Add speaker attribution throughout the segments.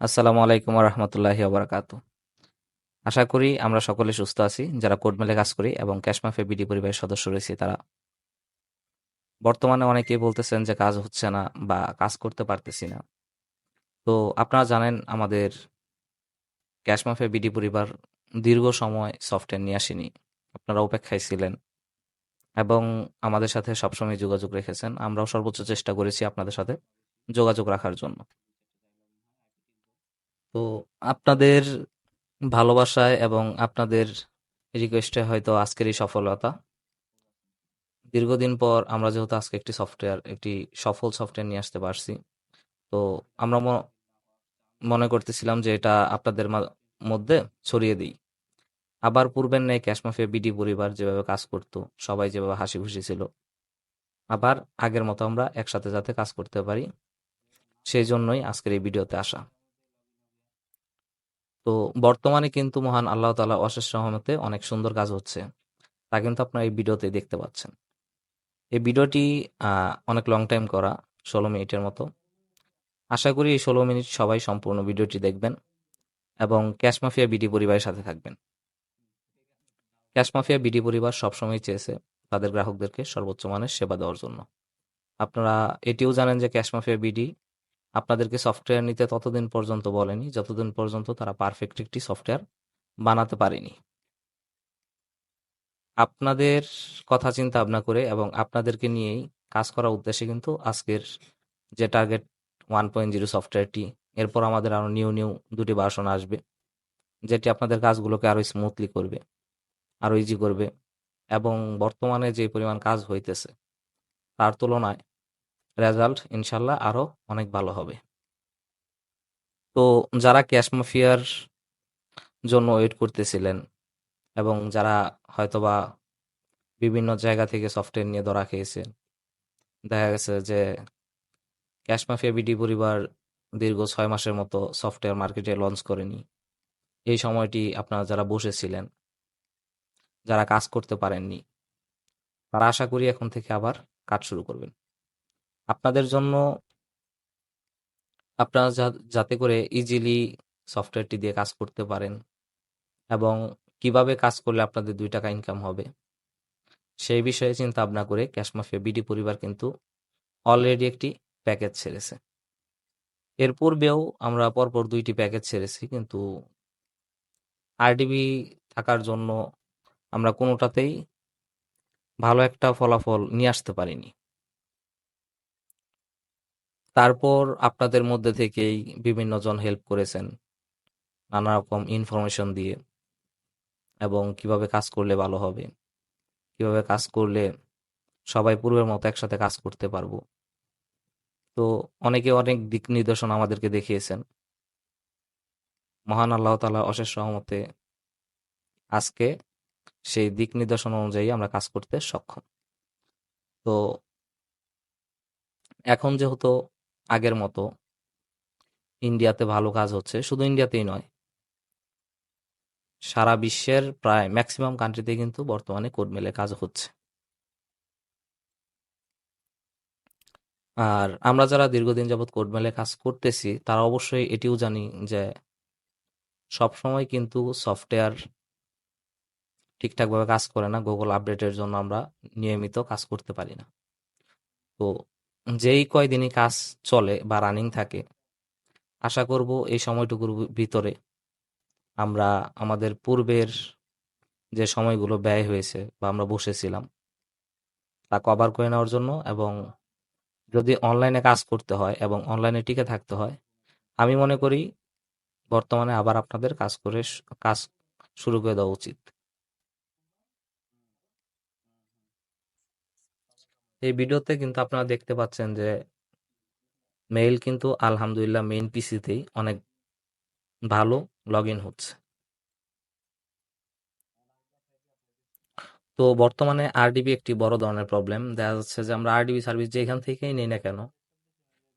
Speaker 1: আসসালামু আলাইকুম ওয়া রাহমাতুল্লাহি ওয়া বারাকাতুহু। আশা করি আমরা সকলে সুস্থ আছি যারা কোড মিলে কাজ করি এবং ক্যাশ মাফিয়া বিডি পরিবারের সদস্য রয়েছি তারা। বর্তমানে অনেকেই বলতেছেন যে কাজ হচ্ছে না বা কাজ করতে পারতেছি না। তো আপনারা জানেন আমাদের ক্যাশ মাফিয়া বিডি পরিবার দীর্ঘ সময় সফটওয়্যার নিয়ে আসেনি। আপনারা অপেক্ষায় ছিলেন এবং আমাদের সাথে সবসময় যোগাযোগ রেখেছেন। আমরাও সর্বোচ্চ চেষ্টা করেছি আপনাদের সাথে যোগাযোগ রাখার জন্য। তো আপনাদের ভালোবাসায় এবং আপনাদের রিকোয়েস্টে হয়তো আজকের এই সফলতা। দীর্ঘদিন পর আমরা যেহেতু আজকে একটি সফল সফটওয়্যার নিয়ে আসতে পারছি। তো আমরা মনে করতেছিলাম যে এটা আপনাদের মধ্যে ছড়িয়ে দিই। আবার পূর্বের ন্যায় ক্যাশ মাফিয়া বিডি পরিবার যেভাবে কাজ করত, সবাই যেভাবে হাসিখুশি ছিল, আবার আগের মতো আমরা একসাথে যাতে কাজ করতে পারি, সেই জন্যই আজকের এই ভিডিওতে আসা। তো বর্তমানে কিন্তু মহান আল্লাহ তাআলা অশেষ রহমতে অনেক সুন্দর কাজ হচ্ছে। তা কিন্তু আপনারা এই ভিডিওতে দেখতে পাচ্ছেন। এই ভিডিওটি অনেক লং টাইম করা, ১৬ মিনিটের মতো। আশা করি এই ১৬ মিনিট সবাই সম্পূর্ণ ভিডিওটি দেখবেন এবং ক্যাশ মাফিয়া বিডি পরিবারের সাথে থাকবেন। ক্যাশ মাফিয়া বিডি পরিবার সবসময় চেয়েছে তাদের গ্রাহকদেরকে সর্বোচ্চ মানের সেবা দেওয়ার জন্য। আপনারা এটিও জানেন যে ক্যাশ মাফিয়া বিডি আপনাদেরকে সফটওয়্যার নিতে ততদিন পর্যন্ত বলেনি যতদিন পর্যন্ত তারা পারফেক্ট একটি সফটওয়্যার বানাতে পারেনি। আপনাদের কথা চিন্তা ভাবনা করে এবং আপনাদেরকে নিয়েই কাজ করার উদ্দেশ্যে কিন্তু আজকের যে টার্গেট 1.0 সফটওয়্যারটি, এরপর আমাদের আরো নিউ ২ টি ভার্সন আসবে। যেটি আপনাদের কাজগুলোকে আরো স্মুথলি করবে, আরো ইজি করবে এবং বর্তমানে যে পরিমাণ কাজ হইতেছে তার তুলনায় রেজাল্ট ইনশাল্লাহ আরো অনেক ভালো হবে। তো যারা ক্যাশ মাফিয়ার জন্য ওয়েট করতেছিলেন এবং যারা হয়তোবা বিভিন্ন জায়গা থেকে সফটওয়্যার নিয়ে ধরা খেয়েছেন, দেখা গেছে যে ক্যাশ মাফিয়া বিডি পরিবার দীর্ঘ ৬ মাসের মতো সফটওয়্যার মার্কেটে লঞ্চ করেনি। এই সময়টি আপনারা যারা বসেছিলেন, যারা কাজ করতে পারেননি, তারা আশা করি এখন থেকে আবার কাজ শুরু করবেন। আপনাদের জন্য আপনারা যাতে করে ইজিলি সফটওয়্যারটি দিয়ে কাজ করতে পারেন এবং কিভাবে কাজ করলে আপনাদের ৳২ ইনকাম হবে, সেই বিষয়ে চিন্তা ভাবনা করে ক্যাশ মাফিয়া বিডি পরিবার কিন্তু অলরেডি একটি প্যাকেজ ছেড়েছে। এর পূর্বেও আমরা পরপর ২ টি প্যাকেজ ছেড়েছি কিন্তু আরডিবি থাকার জন্য আমরা কোনোটাতেই ভালো একটা ফলাফল নিয়ে আসতে পারিনি। তারপর আপনাদের মধ্যে থেকেই বিভিন্নজন হেল্প করেছেন নানা রকম ইনফরমেশন দিয়ে এবং কিভাবে কাজ করলে ভালো হবে, কিভাবে কাজ করলে সবাই পূর্বের মতো একসাথে কাজ করতে পারবো। তো অনেকে অনেক দিক নির্দেশনা আমাদেরকে দেখিয়েছেন। মহান আল্লাহ তাআলা অশেষ রহমতে আজকে সেই দিক নির্দেশনা অনুযায়ী আমরা কাজ করতে সক্ষম। তো এখন যেহেতু আগের মতো ইন্ডিয়াতে ভালো কাজ হচ্ছে, শুধু ইন্ডিয়াতেই নয়, সারা বিশ্বের প্রায় ম্যাক্সিমাম কান্ট্রিতেই কিন্তু বর্তমানে কোড মিলে কাজ হচ্ছে। আর আমরা যারা দীর্ঘদিন যাবৎ কোড মিলে কাজ করতেছি তারা অবশ্যই এটিও জানি যে সবসময় কিন্তু সফটওয়্যার ঠিকঠাকভাবে কাজ করে না। গুগল আপডেটের জন্য আমরা নিয়মিত কাজ করতে পারি না। তো যেই কয়দিনই কাজ চলে বা রানিং থাকে, আশা করব এই সময়টুকুর ভিতরে আমরা আমাদের পূর্বের যে সময়গুলো ব্যয় হয়েছে বা আমরা বসেছিলাম তা কভার করে নেওয়ার জন্য এবং যদি অনলাইনে কাজ করতে হয় এবং অনলাইনে টিকে থাকতে হয়, আমি মনে করি বর্তমানে আবার আপনাদের কাজ শুরু করে দেওয়া উচিত। এই ভিডিওতে কিন্তু আপনারা দেখতে পাচ্ছেন যে মেইল কিন্তু আলহামদুলিল্লাহ মেইন পিসিতেই অনেক ভালো লগইন হচ্ছে। তো বর্তমানে আরডিবি একটি বড় ধরনের প্রবলেম। দেখা যাচ্ছে যে আমরা আরডিবি সার্ভিস যেখান থেকেই নেই না কেন,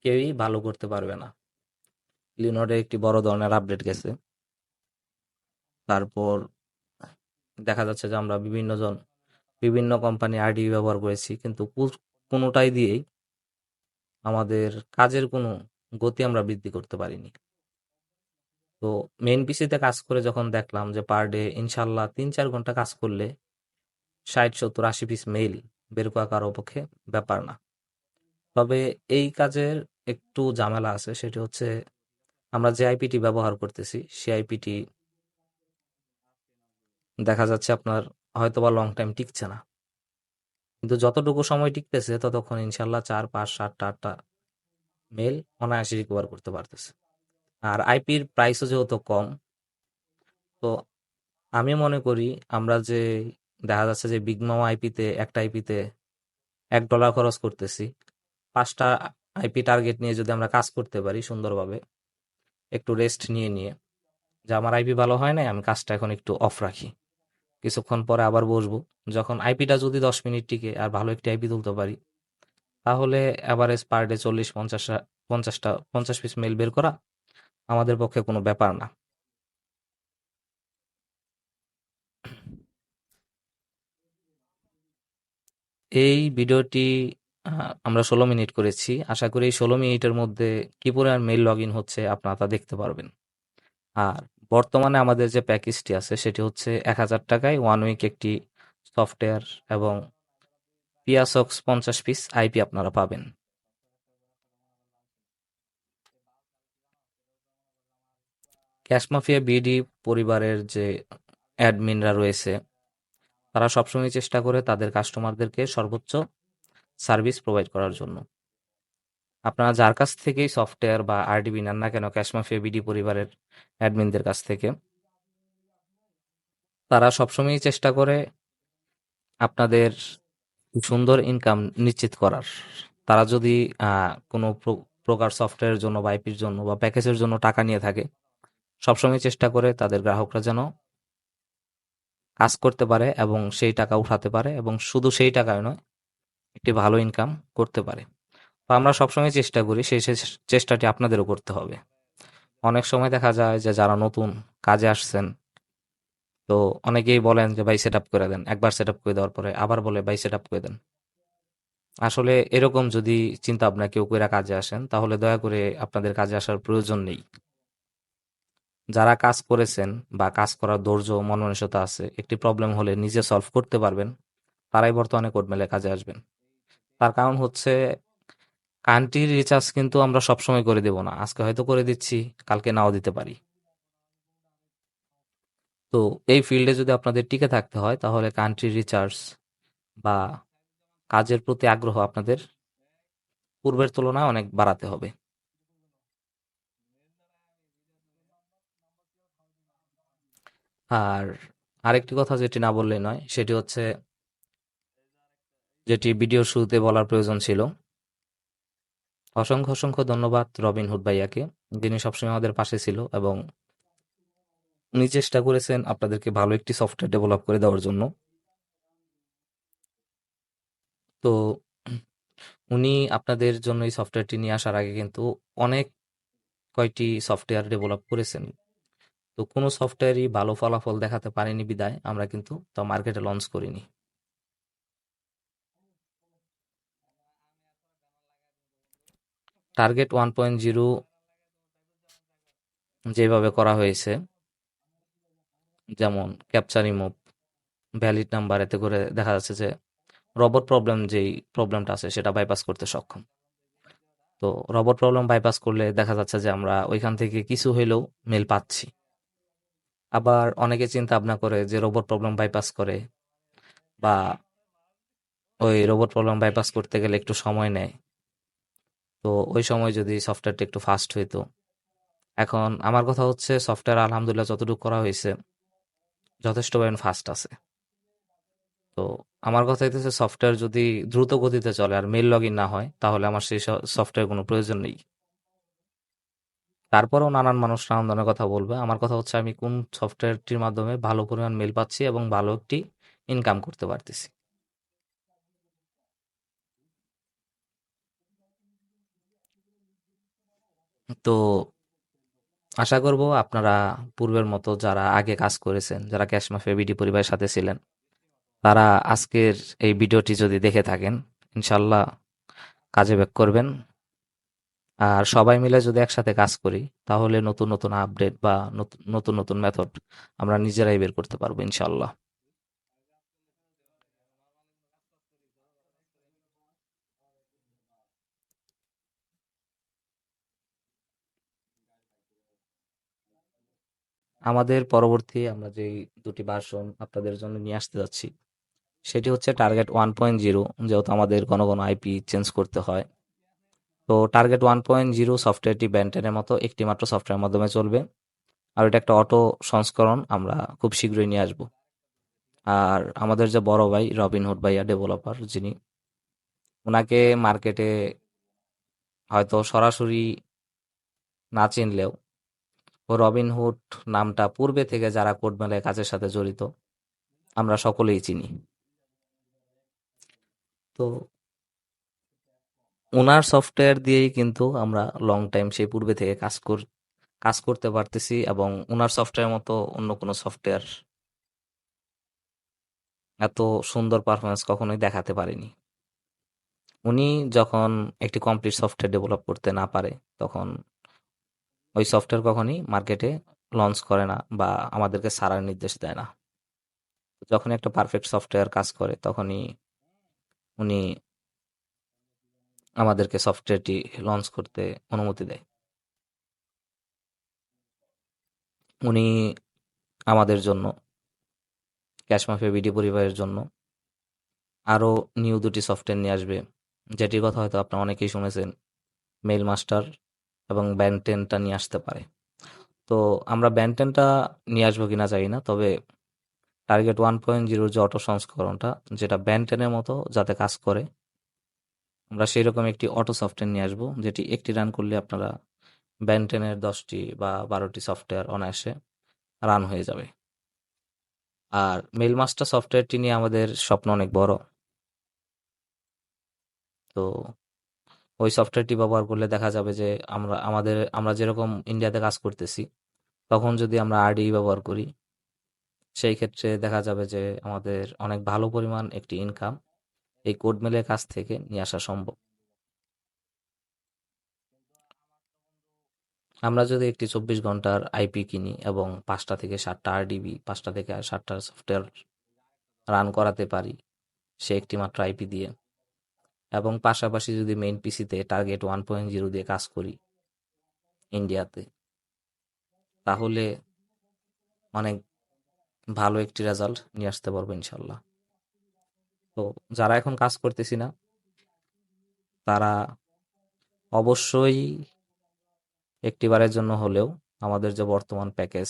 Speaker 1: কেউই ভালো করতে পারবে না। লিনোডে একটি বড় ধরনের আপডেট গেছে। তারপর দেখা যাচ্ছে যে আমরা বিভিন্ন কোম্পানি আরডিবি ব্যবহার করেছি কিন্তু কোনোটাই দিয়েই আমাদের কাজের কোনো গতি আমরা বৃদ্ধি করতে পারিনি। তো মেইন পিসিতে কাজ করে যখন দেখলাম যে পার ডে ইনশাল্লাহ ৩-৪ ঘন্টা কাজ করলে ৬০, ৭০, ৮০ পিস মেইল বের করা কারো পক্ষে ব্যাপার না। তবে এই কাজের একটু ঝামেলা আছে, সেটি হচ্ছে আমরা যে আইপিটি ব্যবহার করতেছি সেই আইপিটি দেখা যাচ্ছে আপনার হয়তোবা লং টাইম টিকছে না, কিন্তু যতটুকু সময় টিকতেছে ততক্ষণ ইনশাল্লাহ ৪, ৫, ৭টা, ৮টা মেল অনায়াসে রিকভার করতে পারতেছে। আর আইপির প্রাইসও যেহেতু কম, তো আমি মনে করি আমরা যে দেখা যাচ্ছে যে বিগ মামা আইপিতে একটা আইপিতে $1 খরচ করতেছি, 5টা আইপি টার্গেট নিয়ে যদি আমরা কাজ করতে পারি সুন্দরভাবে, একটু রেস্ট নিয়ে যে আমার আইপি ভালো হয় নাই, আমি কাজটা এখন একটু অফ রাখি, কিছুক্ষণ পরে আবার বসবো, যখন আইপিটা যদি 10 মিনিট টিকে আর ভালো একটি আইপি তুলতে পারি, তাহলে average per day 40, 50 piece mail বের করা আমাদের পক্ষে কোনো ব্যাপার না। এই ভিডিওটি আমরা 16 মিনিট করেছি। আশা করি এই 16 মিনিটের মধ্যে কি পরিমাণ মেইল লগ ইন হচ্ছে আপনারা তা দেখতে পারবেন। আর বর্তমানে আমাদের যে প্যাকেজটি আছে সেটি হচ্ছে ৳১,০০০ 1 উইক একটি সফটওয়্যার এবং পিয়াসক্স 50 পিস আইপি আপনারা পাবেন। ক্যাশ মাফিয়া বিডি পরিবারের যে অ্যাডমিনরা রয়েছে, তারা সবসময় চেষ্টা করে তাদের কাস্টমারদেরকে সর্বোচ্চ সার্ভিস প্রোভাইড করার জন্য। আপনারা যার কাছ থেকেই সফটওয়্যার বা আরডিবি নেন না কেন, ক্যাশ মাফিয়া বিডি পরিবারের অ্যাডমিনদের কাছ থেকে, তারা সবসময়ই চেষ্টা করে আপনাদের সুন্দর ইনকাম নিশ্চিত করার। তারা যদি কোনো প্রকার সফটওয়্যারের জন্য বা আইপির জন্য বা প্যাকেজের জন্য টাকা নিয়ে থাকে, সবসময় চেষ্টা করে তাদের গ্রাহকরা যেন কাজ করতে পারে এবং সেই টাকা উঠাতে পারে, এবং শুধু সেই টাকায় নয়, একটি ভালো ইনকাম করতে পারে। তো আমরা সবসময় চেষ্টা করি, সেই চেষ্টাটি আপনাদেরও করতে হবে। অনেক সময় দেখা যায় যে যারা নতুন কাজে আসছেন, তো অনেকেই বলেন যে ভাই সেট আপ করে দেন, একবার সেট আপ করে দেওয়ার পরে আবার বলে ভাই সেট আপ করে দেন। আসলে এরকম যদি চিন্তা ভাবনা কেউ কইরা কাজে আসেন, তাহলে দয়া করে আপনাদের কাজে আসার প্রয়োজন নেই। যারা কাজ করেছেন বা কাজ করার ধৈর্য মন মানসিকতা আছে, একটি প্রবলেম হলে নিজে সলভ করতে পারবেন, তারাই বর্তমানে কোড মেলে কাজে আসবেন। তার কারণ হচ্ছে কান্ট্রির রিচার্জ কিন্তু আমরা সবসময় করে দেব না, আজকে হয়তো করে দিচ্ছি, কালকে নাও দিতে পারি। তো এই ফিল্ডে যদি আপনাদের টিকে থাকতে হয়, তাহলে কান্ট্রি রিচার্জ বা কাজের প্রতি আগ্রহ আপনাদের পূর্বের তুলনায় অনেক বাড়াতে হবে। আর আরেকটি কথা যেটি না বললেই নয়, সেটি হচ্ছে যেটি ভিডিওর শুরুতে বলার প্রয়োজন ছিল। অসংখ্য অসংখ্য ধন্যবাদ রবিন হুড ভাইয়াকে, যিনি সবসময় আমাদের পাশে ছিল এবং উনি চেষ্টা করেছেন আপনাদেরকে ভালো একটি সফটওয়্যার ডেভেলপ করে দেওয়ার জন্য। তো উনি আপনাদের জন্য এই সফটওয়্যারটি নিয়ে আসার আগে কিন্তু অনেক কয়টি সফটওয়্যার ডেভেলপ করেছেন। তো কোনো সফটওয়্যারই ভালো ফলাফল দেখাতে পারেনি বিদায় আমরা কিন্তু তা মার্কেটে লঞ্চ করিনি। টার্গেট 1.0 যেভাবে করা হয়েছে, যেমন ক্যাপচা রিমুভ, ভ্যালিড নাম্বার, এতে করে দেখা যাচ্ছে যে রবট প্রবলেম যেই প্রবলেমটা আছে সেটা বাইপাস করতে সক্ষম। তো রবট প্রবলেম বাইপাস করলে দেখা যাচ্ছে যে আমরা ওইখান থেকে কিছু হইলেও মেল পাচ্ছি। আবার অনেকে চিন্তা ভাবনা করে যে রোবট প্রবলেম বাইপাস করে, বা ওই রোবট প্রবলেম বাইপাস করতে গেলে একটু সময় নেয়, তো ওই সময় যদি সফটওয়্যারটা একটু ফাস্ট হইতো। এখন আমার কথা হচ্ছে সফটওয়্যার আলহামদুলিল্লাহ যতটুকু করা হয়েছে যথেষ্ট পরিমাণ ফাস্ট আছে। তো আমার কথা হইতেছে সফটওয়্যার যদি দ্রুত গতিতে চলে আর মেল লগ ইন না হয়, তাহলে আমার সেই সফটওয়্যার কোনো প্রয়োজন নেই। তারপরেও নানান মানুষ নানান ধরনের কথা বলবে, আমার কথা হচ্ছে আমি কোন সফটওয়্যারটির মাধ্যমে ভালো পরিমাণ মেল পাচ্ছি এবং ভালো একটি ইনকাম করতে পারতেছি। তো আশা করব আপনারা পূর্বের মতো যারা আগে কাজ করেছেন, যারা ক্যাশ মাফিয়া বিডি পরিবারের সাথে ছিলেন, তারা আজকের এই ভিডিওটি যদি দেখে থাকেন, ইনশাল্লাহ কাজে ব্যাক করবেন আর সবাই মিলে যদি একসাথে কাজ করি তাহলে নতুন নতুন আপডেট বা নতুন নতুন মেথড আমরা নিজেরাই বের করতে পারবো ইনশাল্লাহ। আমাদের পরবর্তী আমরা যেই দুটি ভার্সন আপনাদের জন্য নিয়ে আসতে যাচ্ছি সেটি হচ্ছে টার্গেট 1.0, যেহেতু আমাদের ঘন ঘন আইপি চেঞ্জ করতে হয়। তো টার্গেট 1.0 সফটওয়্যারটি ব্যান্টেনের মতো একটি মাত্র সফটওয়্যারের মাধ্যমে চলবে। আর এটা একটা অটো সংস্করণ আমরা খুব শীঘ্রই নিয়ে আসব। আর আমাদের যে বড় ভাই রবিনহুড ভাইয়া ডেভেলপার যিনি, ওনাকে মার্কেটে হয়তো সরাসরি না চিনলেও ও রবিনহুড নামটা পূর্বে থেকে যারা কোড মেলায় কাজের সাথে জড়িত আমরা সকলেই চিনি। তো ওনার সফটওয়্যার দিয়েই কিন্তু আমরা লং টাইম সেই পূর্বে থেকে কাজ করতে পারতেছি, এবং ওনার সফটওয়্যার মতো অন্য কোনো সফটওয়্যার এত সুন্দর পারফরমেন্স কখনোই দেখাতে পারেনি। উনি যখন একটি কমপ্লিট সফটওয়্যার ডেভেলপ করতে না পারে তখন ওই সফটওয়্যার কখনই মার্কেটে লঞ্চ করে না বা আমাদেরকে ছাড়ার নির্দেশ দেয় না। যখন একটা পারফেক্ট সফটওয়্যার কাজ করে তখনই উনি আমাদেরকে সফটওয়্যারটি লঞ্চ করতে অনুমতি দেয়। উনি আমাদের জন্য, ক্যাশ মাফিয়া বিডি পরিবারের জন্য আরো নিউ দুটি সফটওয়্যার নিয়ে আসবে, যেটির কথা হয়তো আপনারা অনেকেই শুনেছেন। মেইল মাস্টার এবং ব্যান্টেনটা নিয়ে আসতে পারে। তো আমরা ব্যান্টেনটা নিয়ে আসবো কিনা জানি না, তবে টার্গেট 1.0 যে অটো সংস্করণটা যেটা ব্যান্টেনের মতো যাতে কাজ করে, আমরা সেই রকম একটি অটো সফটওয়্যার নিয়ে আসবো যেটি একটি রান করলে আপনারা ব্যান্টেনের 10টি বা 12টি সফটওয়্যার অনায়াসে রান হয়ে যাবে। আর মেইল মাস্টার সফটওয়্যারটি নিয়ে আমাদের স্বপ্ন অনেক বড়। তো ওই সফটওয়্যারটি ব্যবহার করলে দেখা যাবে যে আমরা যেরকম ইন্ডিয়াতে কাজ করতেছি তখন যদি আমরা আরডি ব্যবহার করি সেই ক্ষেত্রে দেখা যাবে যে আমাদের অনেক ভালো পরিমাণ একটি ইনকাম এই কোড মিলের কাছ থেকে নিয়ে আসা সম্ভব। আমরা যদি একটি 24 ঘন্টার আইপি কিনি এবং 5টা থেকে 7টা আরডিবি, 5টা থেকে 7টা সফটওয়্যার রান করাতে পারি সে একটি মাত্র আইপি দিয়ে, এবং পাশাপাশি যদি মেইন পিসিতে টার্গেট 1.0 দিয়ে কাজ করি ইন্ডিয়াতে, তাহলে অনেক ভালো একটি রেজাল্ট নিয়ে আসতে পারবো ইনশাল্লাহ। তো যারা এখন কাজ করতেছি না তারা অবশ্যই একটিবারের জন্য হলেও আমাদের যে বর্তমান প্যাকেজ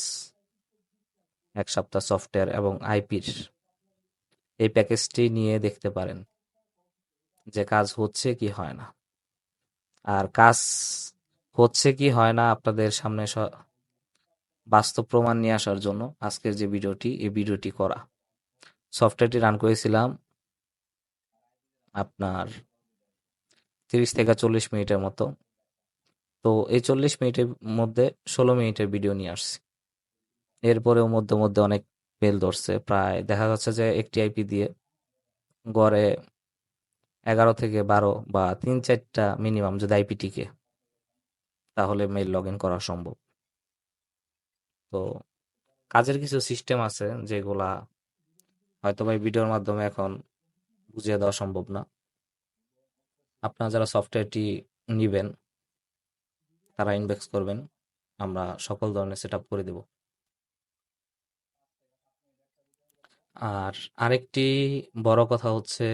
Speaker 1: 1 সপ্তাহ সফটওয়্যার এবং আইপির এই প্যাকেজটি নিয়ে দেখতে পারেন যে কাজ হচ্ছে কি হয় না। আর কাজ হচ্ছে কি হয় না আপনাদের সামনে বাস্তব প্রমাণ নিয়ে আসার জন্য আজকের যে ভিডিওটি, এই ভিডিওটি করা। সফটওয়্যারটি রান করেছিলাম আপনার 30 থেকে 40 মিনিটের মতো। তো এই 40 মিনিটের মধ্যে 16 মিনিটের ভিডিও নিয়ে আসছি। এরপরেও মধ্যে মধ্যে অনেক ফেল ধরছে, প্রায় দেখা যাচ্ছে যে একটি আইপি দিয়ে গড়ে 11 থেকে 12 বা 3-4টা মিনিমাম যদি আইপি টিকে তাহলে মেইল লগ ইন করা সম্ভব। তো কাজের কিছু সিস্টেম আছে যেগুলা হয়তো বা এই ভিডিওর মাধ্যমে এখন বুঝিয়ে দেওয়া সম্ভব না। আপনারা যারা সফটওয়্যারটি নিবেন তারা ইনবক্স করবেন, আমরা সকল ধরনের সেট আপ করে দেব। আর আরেকটি বড় কথা হচ্ছে,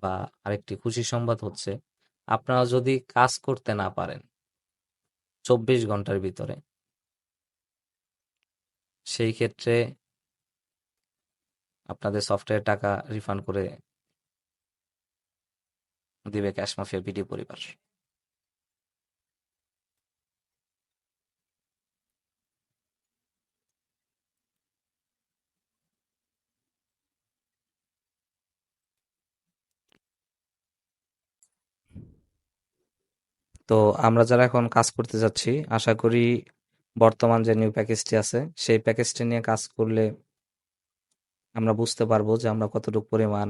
Speaker 1: বা আরেকটি খুশি সংবাদ হচ্ছে, আপনারা যদি কাজ করতে না পারেন 24 ঘন্টার ভিতরে, সেই ক্ষেত্রে আপনাদের সফটওয়্যার টাকা রিফান্ড করে দিবে ক্যাশ মাফিয়া বিডি পরিবার। তো আমরা যারা এখন কাজ করতে যাচ্ছি আশা করি বর্তমান যে নিউ প্যাকেজটি আছে সেই প্যাকেজটি নিয়ে কাজ করলে আমরা বুঝতে পারবো যে আমরা কতটুকু পরিমাণ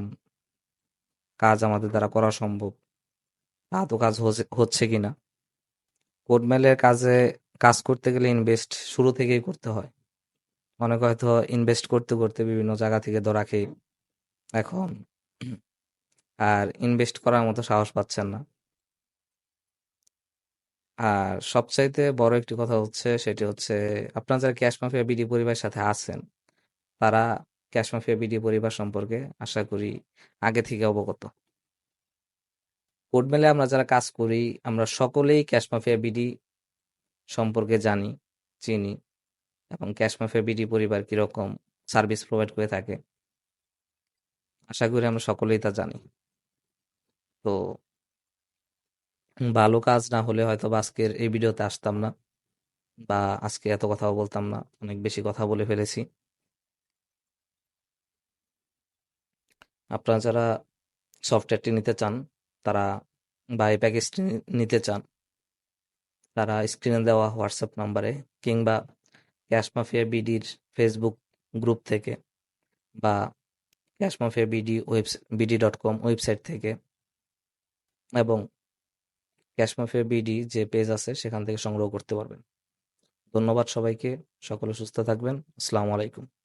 Speaker 1: কাজ আমাদের দ্বারা করা সম্ভব। আদৌ কাজ হচ্ছে কিনা। কোডমেলের কাজ করতে গেলে ইনভেস্ট শুরু থেকেই করতে হয়। অনেকে হয়তো ইনভেস্ট করতে করতে বিভিন্ন জায়গা থেকে ধরা খেয়ে এখন আর ইনভেস্ট করার মতো সাহস পাচ্ছেন না। আর সবচাইতে বড় একটি কথা হচ্ছে, সেটি হচ্ছে আপনারা যারা ক্যাশ মাফিয়া বিডি পরিবারের সাথে আছেন, তারা ক্যাশ মাফিয়া বিডি পরিবার সম্পর্কে আশা করি আগে থেকে অবগত। কোডমেলে আমরা যারা কাজ করি, আমরা সকলেই ক্যাশ মাফিয়া বিডি সম্পর্কে জানি, চিনি, এবং ক্যাশ মাফিয়া বিডি পরিবার কিরকম সার্ভিস প্রোভাইড করে থাকে আশা করি আমরা সকলেই তা জানি। তো ভালো কাজ না হলে হয়তো বা আজকের এই ভিডিওতে আসতাম না, বা আজকে এত কথাও বলতাম না, অনেক বেশি কথা বলে ফেলেছি। আপনারা যারা সফটওয়্যারটি নিতে চান, তারা বা এই প্যাকেজটি নিতে চান, তারা স্ক্রিনে দেওয়া হোয়াটসঅ্যাপ নাম্বারে কিংবা ক্যাশ মাফিয়া বিডির ফেসবুক গ্রুপ থেকে বা ক্যাশ মাফিয়া বিডি.কম ওয়েবসাইট থেকে এবং ক্যাশ মাফিয়া বিডি যে পেজ আছে সেখান থেকে সংগ্রহ করতে পারবেন। ধন্যবাদ সবাইকে। সকলে সুস্থ থাকবেন। আসসালামু আলাইকুম।